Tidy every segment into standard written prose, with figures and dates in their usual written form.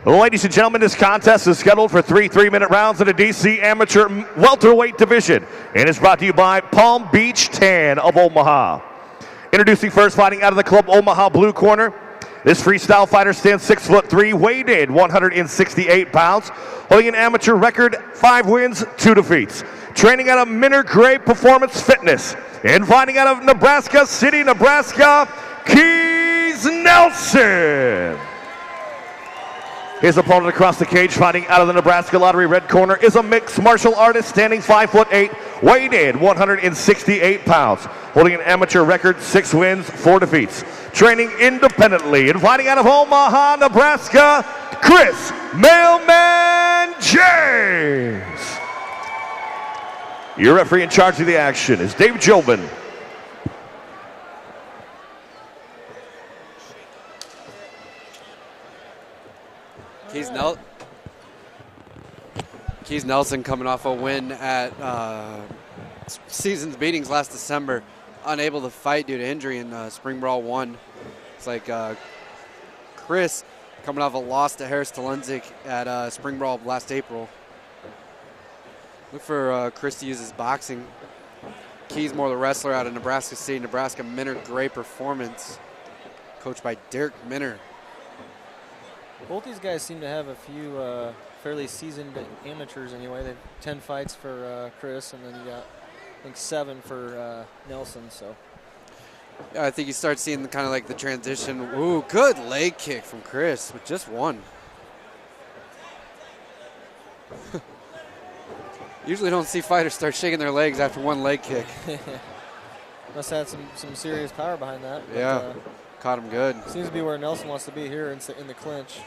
Ladies and gentlemen, this contest is scheduled for 3 3-minute rounds in the DC Amateur Welterweight division and is brought to you by Palm Beach Tan of Omaha. Introducing first, fighting out of the Club Omaha blue corner. This freestyle fighter stands 6'3", weighed in 168 pounds, holding an amateur record, 5 wins, 2 defeats. Training out of Minter Gray Performance Fitness. And fighting out of Nebraska City, Nebraska, Keys Nelson. His opponent across the cage, fighting out of the Nebraska Lottery red corner, is a mixed martial artist standing 5'8", weighed in 168 pounds, holding an amateur record, 6 wins, 4 defeats. Training independently and fighting out of Omaha, Nebraska, Chris Mailman James. Your referee in charge of the action is Dave Jobin. Keys Nelson coming off a win at Seasons Beatings last December, unable to fight due to injury in Spring Brawl 1. It's like Chris coming off a loss to Harris Talenzik at Spring Brawl last April. Look for Chris to use his boxing. Keys more the wrestler out of Nebraska City, Nebraska Minter Gray Performance, coached by Derek Minter. Both these guys seem to have a few fairly seasoned amateurs anyway. They've 10 fights for Chris, and then you got, I think, 7 for Nelson. So yeah, I think you start seeing kind of like the transition. Ooh, good leg kick from Chris with just one. Usually don't see fighters start shaking their legs after one leg kick. Must have had some serious power behind that. But, yeah, caught him good. Seems to be where Nelson wants to be here in the clinch.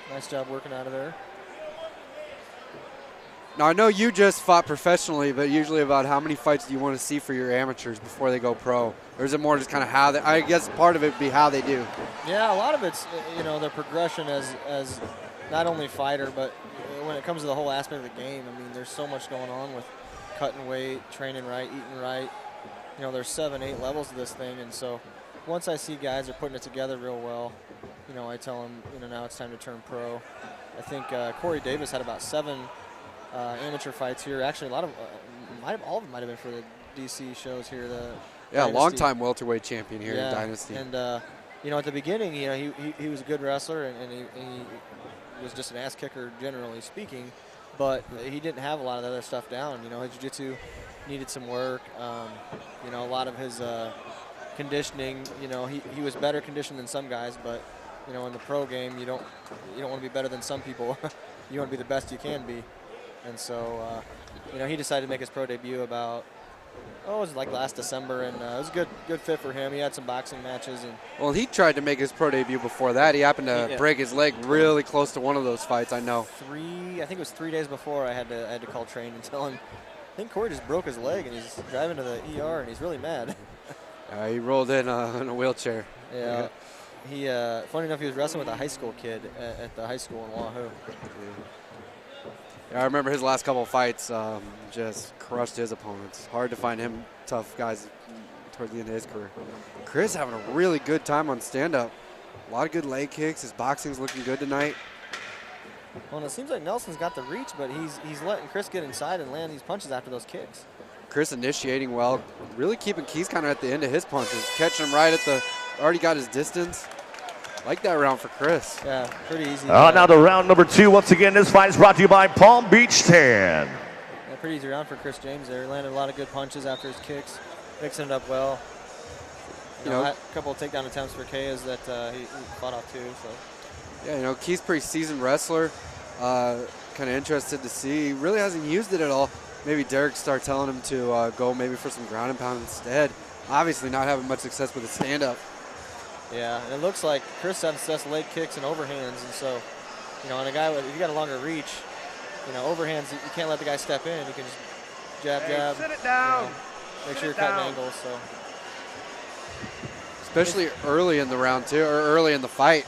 Nice job working out of there. Now, I know you just fought professionally, but usually about how many fights do you want to see for your amateurs before they go pro? Or is it more just kind of how they, I guess part of it would be how they do. Yeah, a lot of it's, their progression as not only fighter, but when it comes to the whole aspect of the game. I mean, there's so much going on with cutting weight, training right, eating right. There's 7, 8 levels to this thing, and so once I see guys are putting it together real well, I tell them, now it's time to turn pro. I think Corey Davis had about 7 amateur fights here. Actually, a lot of, all of them might have been for the DC shows here. Long-time welterweight champion here in Dynasty. And at the beginning, he was a good wrestler, and he was just an ass kicker, generally speaking. But he didn't have a lot of the other stuff down. His jiu-jitsu needed some work. A lot of his conditioning. He was better conditioned than some guys, but in the pro game, you don't want to be better than some people. You want to be the best you can be. And so, he decided to make his pro debut about, it was like last December, and it was a good fit for him. He had some boxing matches. Well, he tried to make his pro debut before that. He happened to break his leg really close to one of those fights, I know. I think it was 3 days before I had to call Train and tell him, I think Corey just broke his leg, and he's driving to the ER, and he's really mad. He rolled in a wheelchair. Yeah. He, funny enough, he was wrestling with a high school kid at the high school in Wahoo. Yeah, I remember his last couple of fights just crushed his opponents. Hard to find him tough guys toward the end of his career. Chris having a really good time on stand-up. A lot of good leg kicks. His boxing's looking good tonight. Well, and it seems like Nelson's got the reach, but he's letting Chris get inside and land these punches after those kicks. Chris initiating well, really keeping Keys kind of at the end of his punches, catching him right at the, already got his distance. Like that round for Chris. Yeah, pretty easy. Now to round number 2. Once again, this fight is brought to you by Palm Beach Tan. Yeah, pretty easy round for Chris James there. Landed a lot of good punches after his kicks, mixing it up well. A couple of takedown attempts for Kayas that he fought off too. So. Yeah, Keys pretty seasoned wrestler. Kind of interested to see. He really hasn't used it at all. Maybe Derek start telling him to go maybe for some ground and pound instead. Obviously not having much success with his stand-up. Yeah, and it looks like Chris has success leg kicks and overhands, and so, on a guy with, if you got a longer reach, overhands, you can't let the guy step in. You can just jab. Sit it down. Make sure you're cutting angles. So, especially early in the round too, or early in the fight.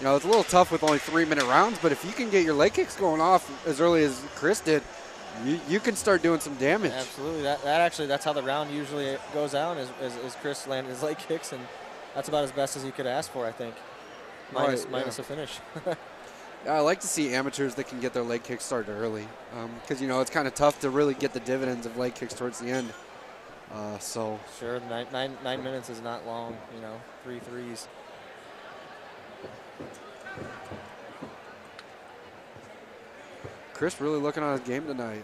It's a little tough with only 3-minute rounds, but if you can get your leg kicks going off as early as Chris did, you can start doing some damage. Absolutely. That's how the round usually goes out, is Chris landing his leg kicks and that's about as best as he could ask for, I think. Minus a finish. Yeah, I like to see amateurs that can get their leg kicks started early, because it's kind of tough to really get the dividends of leg kicks towards the end. So sure, 9 minutes is not long. 3 threes. Chris really looking on his game tonight.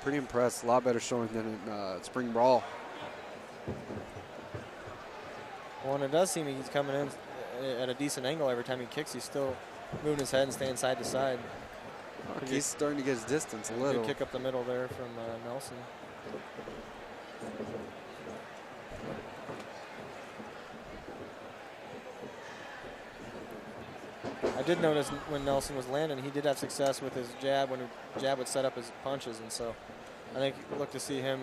Pretty impressed. A lot better showing than in spring brawl. Well, and it does seem he's coming in at a decent angle every time he kicks. He's still moving his head and staying side to side. He's starting to get his distance a little. Good kick up the middle there from Nelson. I did notice when Nelson was landing, he did have success with his jab when the jab would set up his punches, and so I think look to see him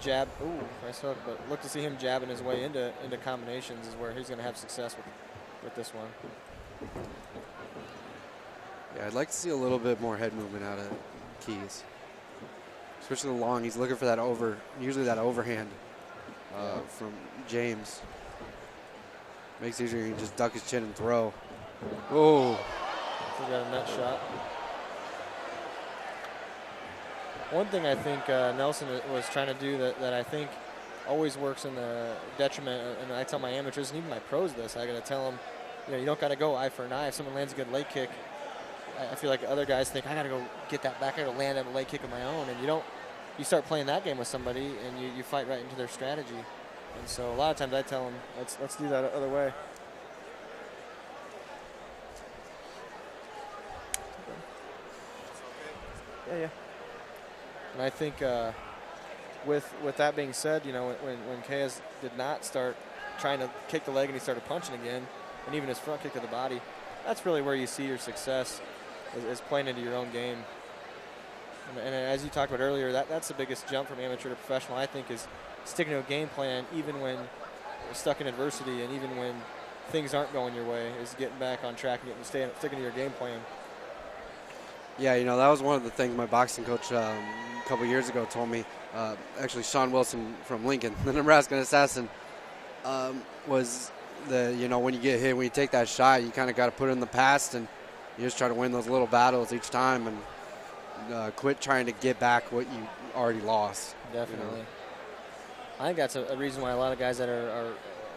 jab. Ooh, nice hook, but look to see him jabbing his way into combinations is where he's going to have success with this one. Yeah, I'd like to see a little bit more head movement out of Keys, especially the long. He's looking for that usually that overhand from James. Makes it easier. He can just duck his chin and throw. Oh. So we got a net shot. One thing I think Nelson was trying to do that I think always works in the detriment, and I tell my amateurs and even my pros this, I got to tell them, you don't got to go eye for an eye. If someone lands a good leg kick, I feel like other guys think, I got to go get that back, I got to land a leg kick of my own, and you start playing that game with somebody and you fight right into their strategy. And so a lot of times I tell them, let's do that other way. Yeah. And I think with that being said, when Kayas did not start trying to kick the leg and he started punching again, and even his front kick to the body, that's really where you see your success is playing into your own game. And as you talked about earlier, that's the biggest jump from amateur to professional, I think, is sticking to a game plan even when you're stuck in adversity and even when things aren't going your way, is getting back on track and sticking to your game plan. Yeah, that was one of the things my boxing coach a couple years ago told me. Actually, Sean Wilson from Lincoln, the Nebraska assassin, was when you get hit, when you take that shot, you kind of got to put it in the past and you just try to win those little battles each time and quit trying to get back what you already lost. Definitely. I think that's a reason why a lot of guys that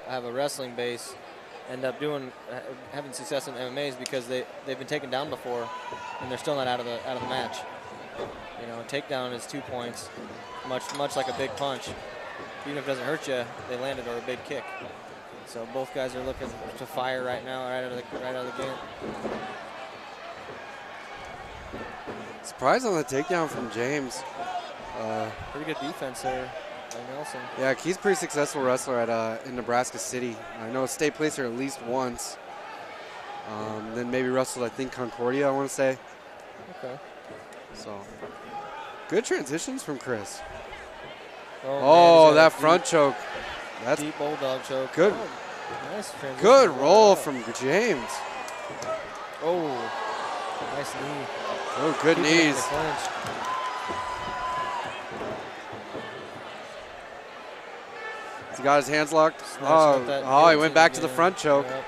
have a wrestling base end up having success in MMA is because they've been taken down before and they're still not out of the match. A takedown is 2 points, much like a big punch. Even if it doesn't hurt you, they landed, or a big kick. So both guys are looking to fire right now, right out of the game. Surprise on the takedown from James. Pretty good defense there by Nelson. Yeah, he's a pretty successful wrestler in Nebraska City. I know state placer at least once. Then maybe wrestled, I think, Concordia, I want to say. Okay. So, good transitions from Chris. Oh man, that front choke. That's deep bulldog choke. Good. Oh, nice transition. Good roll from James. Oh, nice knee. Oh, good knees. Has he got his hands locked? He went back to the front choke. Yep.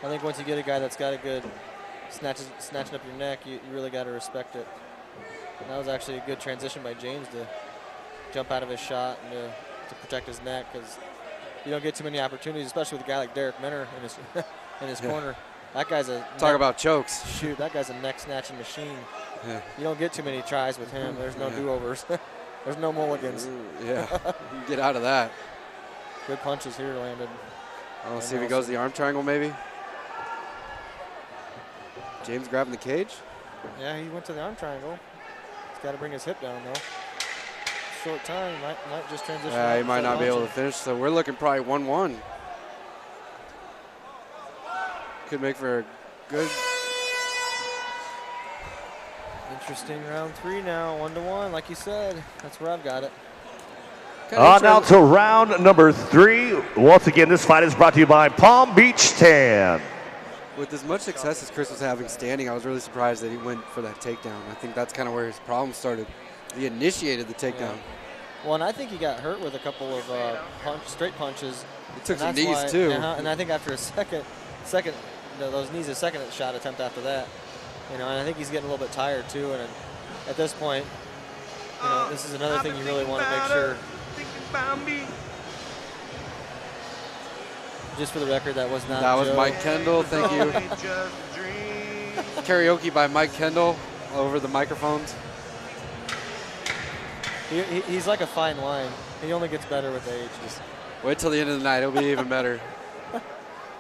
I think once you get a guy that's got a good snatching up your neck, you really got to respect it. And that was actually a good transition by James to jump out of his shot and to protect his neck, because you don't get too many opportunities, especially with a guy like Derek Minner in his corner. That guy's talk about chokes. Shoot, that guy's a neck snatching machine. Yeah. You don't get too many tries with him. There's no do-overs. There's no mulligans. Yeah, get out of that. Good punches here landed. Let's see if he goes the arm triangle maybe. James grabbing the cage. Yeah, he went to the arm triangle. He's got to bring his hip down though. Short time, might just transition. Yeah, he might not be able to finish. So we're looking probably 1-1. Could make for a good. Interesting round 3 now, 1-1, like you said. That's where I've got it. Now to round number 3. Once again, this fight is brought to you by Palm Beach Tan. With as much success as Chris was having standing, I was really surprised that he went for that takedown. I think that's kind of where his problem started. He initiated the takedown. Well, and I think he got hurt with a couple of straight punches. He took some that's knees why- too. yeah, and I think after a second, those knees, a second shot attempt after that. You know, and I think he's getting a little bit tired too. And at this point, you know, this is another thing you really want to make sure. Just for the record, that was not. That was Joe. Mike Kendall. Thank you. Karaoke by Mike Kendall over the microphones. He's like a fine wine. He only gets better with age. Just Wait till the end of the night. It'll be even better.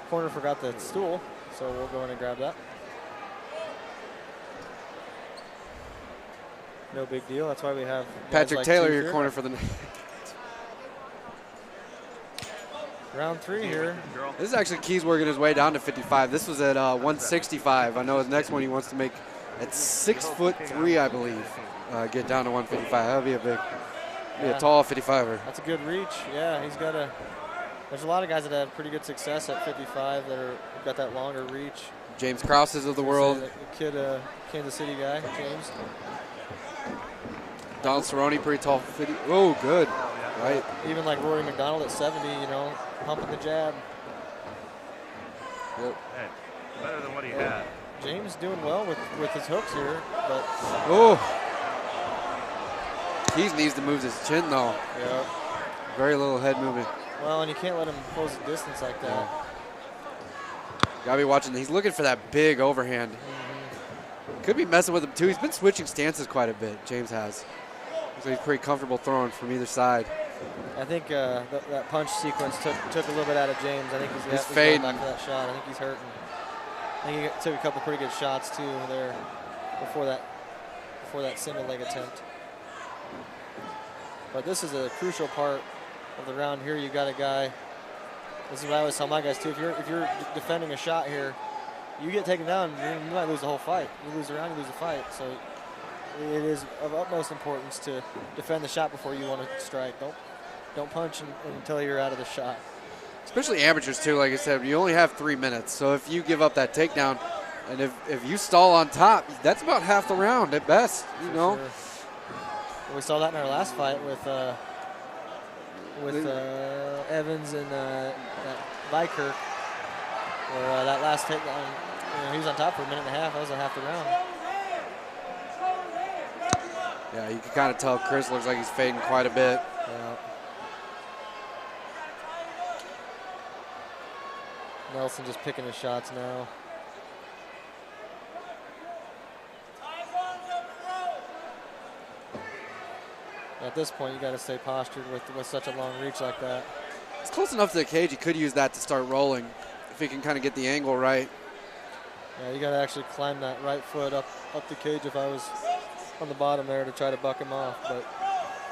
corner forgot the stool, so we'll go in and grab that. No big deal. That's why we have guys Patrick like Taylor, Chief your here. corner for the night. Round 3 here. This is actually Keys working his way down to 55. This was at 165. I know his next one he wants to make at 6'3", I believe. Get down to 155. That would be a tall 55er. That's a good reach. Yeah, he's got there's a lot of guys that have pretty good success at 55 that got that longer reach. James Krause's of the world. The kid, Kansas City guy, James. Donald Cerrone, pretty tall 50. Oh, good. Right. Even like Rory McDonald at 70, you know, pumping the jab. Yep. Hey, better than what he had. James doing well with his hooks here, but Oh. Keys needs to move his chin, though. yeah. Very little head movement. Well, and you can't let him close the distance like that. Gotta be watching. He's looking for that big overhand. Could be messing with him, too. He's been switching stances quite a bit, James has. So he's pretty comfortable throwing from either side. I think that punch sequence took a little bit out of James. I think he's fading. going back for that shot. I think he's hurting. I think he took a couple pretty good shots too there before that single leg attempt. But this is a crucial part of the round here. You got a guy. This is what I always tell my guys too. If you're defending a shot here, you get taken down, you might lose the whole fight. You lose the round, you lose the fight. So it is of utmost importance to defend the shot before you want to strike. Don't punch until you're out of the shot. Especially amateurs, too. Like I said, you only have 3 minutes. So if you give up that takedown, and if you stall on top, that's about half the round at best, you know. Sure. Well, we saw that in our last fight with Evans and Vikirk, where that last takedown, he was on top for a minute and a half. That was a half the round. Yeah, you can kind of tell Chris looks like he's fading quite a bit. Yeah. Nelson just picking his shots now. At this point, you got to stay postured with such a long reach like that. It's close enough to the cage. He could use that to start rolling if he can kind of get the angle right. Yeah, you got to actually climb that right foot up the cage if I was on the bottom there to try to buck him off. But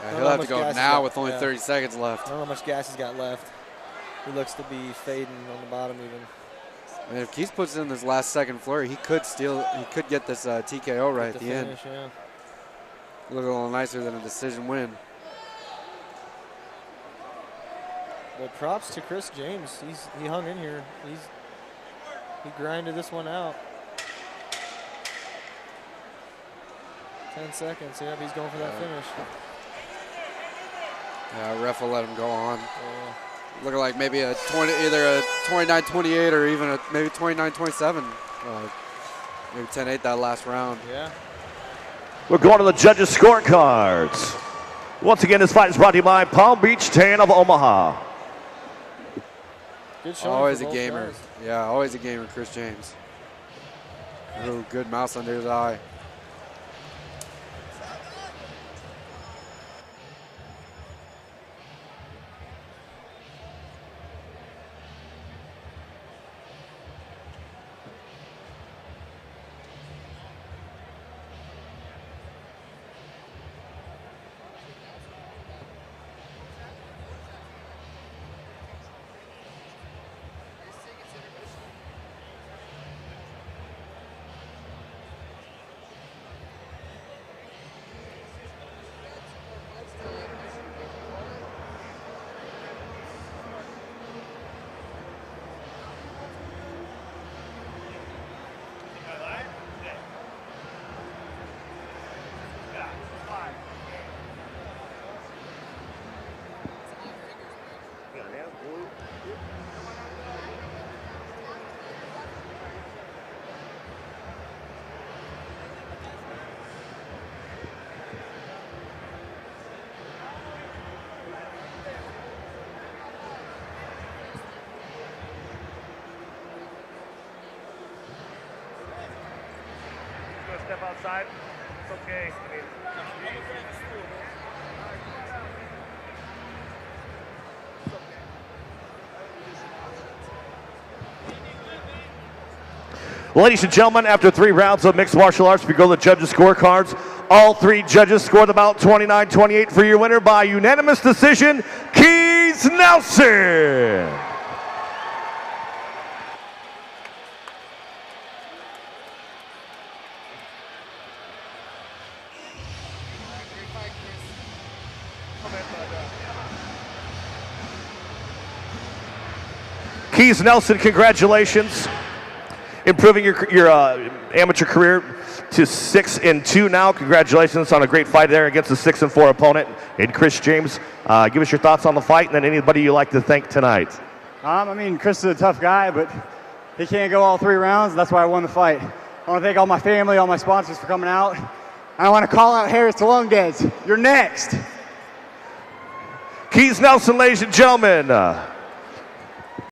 Yeah, he'll have to go now with only yeah. 30 seconds I left. don't know how much gas he's got left. He looks to be fading on the bottom even. And if Keys puts in this last second flurry, he could get this TKO right at the end. Finish, yeah. Look a little nicer than a decision win. But props to Chris James. He hung in here. He grinded this one out. 10 seconds. Yep, he's going for that finish. Yeah, ref will let him go on. Yeah. Looking like maybe either a 29-28 or even maybe 29-27. Maybe 10-8 that last round. Yeah. We're going to the judges' scorecards. Once again, this fight is brought to you by Palm Beach Tan of Omaha. Good showing Always for a both gamer. guys. Yeah, always a gamer, Chris James. Ooh, good mouse under his eye. outside. It's okay. Ladies and gentlemen, after 3 rounds of mixed martial arts, we go to the judges' scorecards. All 3 judges scored about 29-28 for your winner by unanimous decision, Keys Nelson. Keys Nelson, congratulations. Improving your amateur career to 6-2 now. Congratulations on a great fight there against a 6-4 opponent in Chris James. Give us your thoughts on the fight, and then anybody you'd like to thank tonight. I mean, Chris is a tough guy, but he can't go all 3 rounds. That's why I won the fight. I want to thank all my family, all my sponsors for coming out. I want to call out Harris to Longdeads. You're next. Keys Nelson, ladies and gentlemen.